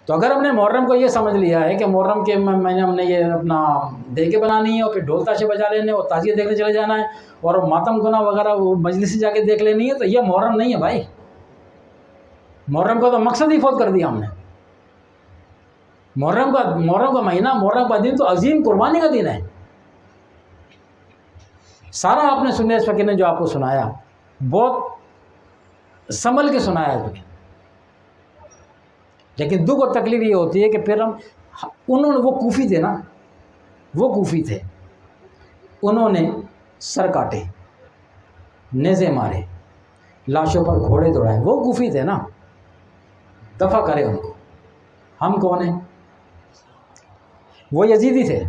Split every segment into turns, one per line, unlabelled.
تو اگر ہم نے محرم کو یہ سمجھ لیا ہے کہ محرم کے مہینے ہم نے یہ اپنا دیگیں بنانی ہے اور پھر ڈھول تاشے بجا لینے اور تعزیے دیکھنے چلے جانا ہے اور ماتم گنا وغیرہ وہ مجلس سے جا کے دیکھ لینی ہے، تو یہ محرم نہیں ہے بھائی۔ محرم کا تو مقصد ہی فوت کر دیا ہم نے۔ محرم کا مہینہ، محرم کا دن تو عظیم قربانی کا دن ہے۔ سارا آپ نے سنیا، اس فقیر نے جو آپ کو سنایا بہت سنبھل کے سنایا ہے تمہیں، لیکن دکھ اور تکلیف یہ ہوتی ہے کہ پھر انہوں نے، وہ کوفی تھے نا، وہ کوفی تھے، انہوں نے سر کاٹے، نیزے مارے، لاشوں پر گھوڑے دوڑائے، وہ کوفی تھے نا، دفع کرے ان کو۔ ہم کون ہیں؟ وہ یزیدی تھے،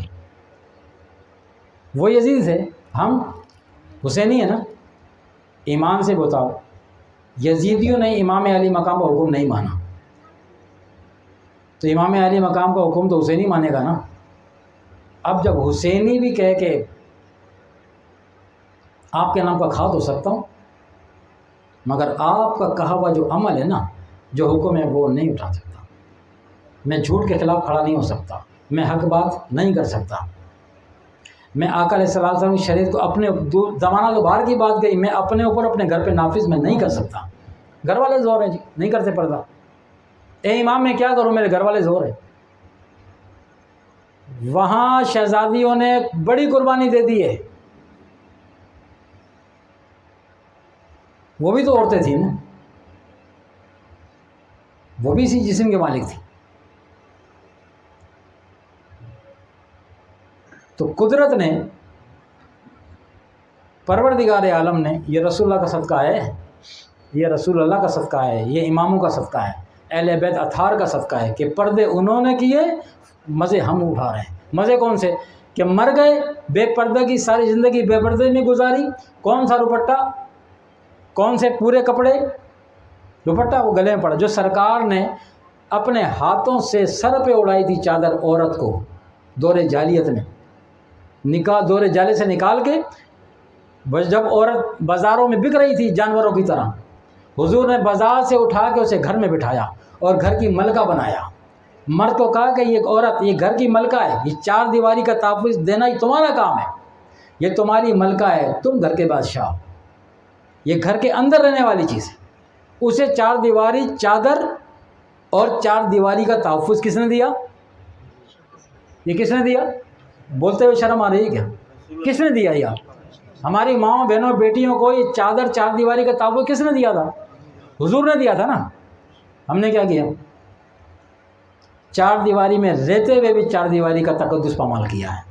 وہ یزیدی تھے، ہم حسینی ہیں نا۔ ایمان سے بتاؤ، یزیدیوں نے امام علی مقام کا حکم نہیں مانا، تو امام علی مقام کا حکم تو حسینی مانے گا نا۔ اب جب حسینی بھی کہہ کے آپ کے نام کا کھا تو سکتا ہوں، مگر آپ کا کہا ہوا جو عمل ہے نا، جو حکم ہے، وہ نہیں اٹھا سکتا۔ میں جھوٹ کے خلاف کھڑا نہیں ہو سکتا، میں حق بات نہیں کر سکتا، میں آقا علیہ الصلوۃ والسلام کی شریعت کو اپنے زمانہ تو باہر کی بات گئی، میں اپنے اوپر اپنے گھر پہ نافذ میں نہیں کر سکتا۔ گھر والے زور ہیں جی، نہیں کرتے پردہ۔ اے امام میں کیا کروں، میرے گھر والے زور ہیں۔ وہاں شہزادیوں نے بڑی قربانی دے دی ہے، وہ بھی تو عورتیں تھیں نا، وہ بھی اسی جسم کے مالک تھی۔ تو قدرت نے، پروردگار عالم نے، یہ رسول اللہ کا صدقہ ہے، یہ رسول اللہ کا صدقہ ہے، یہ اماموں کا صدقہ ہے، اہل بیت اطہار کا صدقہ ہے کہ پردے انہوں نے کیے، مزے ہم اٹھا رہے ہیں۔ مزے کون سے؟ کہ مر گئے، بے پردہ کی ساری زندگی بے پردے میں گزاری، کون سا دوپٹہ، کون سے پورے کپڑے، دوپٹہ وہ گلے میں پڑا، جو سرکار نے اپنے ہاتھوں سے سر پہ اڑائی تھی چادر عورت کو دور جاہلیت میں، نکاح دور جالے سے نکال کے، جب عورت بازاروں میں بک رہی تھی جانوروں کی طرح، حضور نے بازار سے اٹھا کے اسے گھر میں بٹھایا اور گھر کی ملکہ بنایا۔ مرد کو کہا کہ یہ عورت، یہ گھر کی ملکہ ہے، یہ چار دیواری کا تحفظ دینا ہی تمہارا کام ہے، یہ تمہاری ملکہ ہے، تم گھر کے بادشاہ، یہ گھر کے اندر رہنے والی چیز ہے۔ اسے چار دیواری چادر اور چار دیواری کا تحفظ کس نے دیا؟ یہ کس نے دیا؟ بولتے ہوئے شرم آ رہی ہے کیا؟ کس نے دیا؟ یہ ہماری ماؤں بہنوں بیٹیوں کو یہ چادر چار دیواری کا تحفظ کس نے دیا تھا؟ حضور نے دیا تھا نا۔ ہم نے کیا کیا؟ چار دیواری میں رہتے ہوئے بھی چار دیواری کا تقدس پامال کیا ہے۔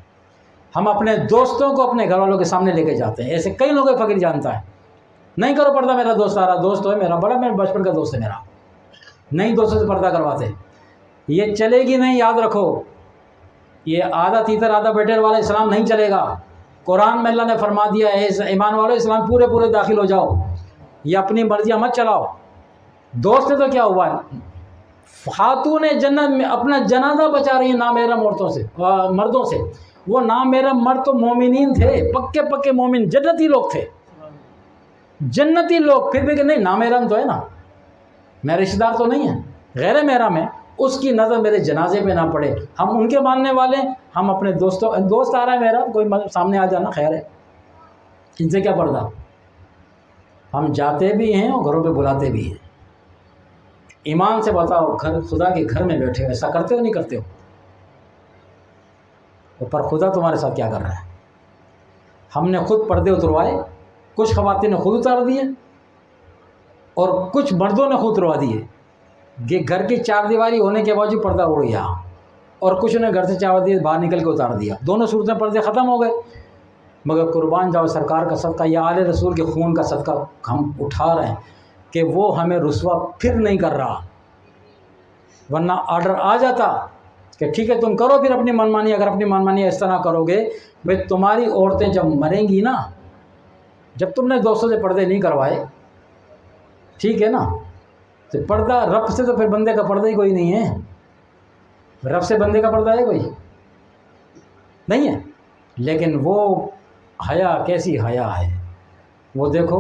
ہم اپنے دوستوں کو اپنے گھر والوں کے سامنے لے کے جاتے ہیں، ایسے کئی لوگ فقیر جانتا ہے، نہیں کرو پردہ، میرا دوست آ رہا، دوست تو ہے میرا بڑا، میرا بچپن کا دوست ہے میرا، نہیں دوستوں سے پردہ کرواتے، یہ چلے گی نہیں، یاد رکھو، یہ آدھا تیتر آدھا بیٹر والا اسلام نہیں چلے گا۔ قرآن میں اللہ نے فرما دیا ہے ایمان والو اسلام پورے داخل ہو جاؤ، یہ اپنی مرضیاں مت چلاؤ۔ دوست نے تو کیا ہوا ہے، خاتون جنت میں اپنا جنازہ بچا رہی ہیں نامحرم عورتوں سے، مردوں سے۔ وہ نامحرم مرد تو مومنین تھے، پکے مومن، جنتی لوگ تھے، جنتی لوگ، پھر بھی کہ نہیں نامحرم تو ہے نا، میرا رشتہ دار تو نہیں ہے، غیر محرم ہے، اس کی نظر میرے جنازے پہ نہ پڑے۔ ہم ان کے ماننے والے، ہم اپنے دوست آ رہا ہے میرا، کوئی سامنے آ جانا خیر ہے، ان سے کیا پردہ۔ ہم جاتے بھی ہیں اور گھروں پہ بلاتے بھی ہیں۔ ایمان سے بتاؤ، گھر خدا کے گھر میں بیٹھے ہو، ایسا کرتے ہو نہیں کرتے ہو؟ پر خدا تمہارے ساتھ کیا کر رہا ہے؟ ہم نے خود پردے اتروائے، کچھ خواتین نے خود اتار دیے اور کچھ مردوں نے خود اتروا دیے کہ گھر کی چار دیواری ہونے کے باوجود پردہ اڑ گیا، اور کچھ نے گھر سے چار دیے باہر نکل کے اتار دیا، دونوں صورتیں پردے ختم ہو گئے۔ مگر قربان جاؤ سرکار کا صدقہ یا آل رسول کے خون کا صدقہ ہم اٹھا رہے ہیں کہ وہ ہمیں رسوا پھر نہیں کر رہا، ورنہ آرڈر آ جاتا کہ ٹھیک ہے تم کرو پھر اپنی منمانی، اگر اپنی منمانی اس طرح کرو گے، بھئی تمہاری عورتیں جب مریں گی نا، جب تم نے دوستوں سے پردے نہیں کروائے، ٹھیک ہے نا، تو پردہ رب سے تو پھر بندے کا پردہ ہی کوئی نہیں ہے، رب سے بندے کا پردہ ہے کوئی نہیں ہے۔ لیکن وہ حیا کیسی حیا ہے، وہ دیکھو،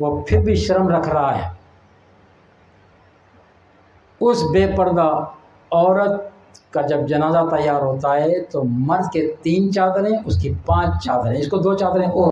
وہ پھر بھی شرم رکھ رہا ہے اس بے پردہ عورت کا جب جنازہ تیار ہوتا ہے تو مرد کے 3 چادریں، اس کی 5 چادریں، اس کو 2 چادریں اور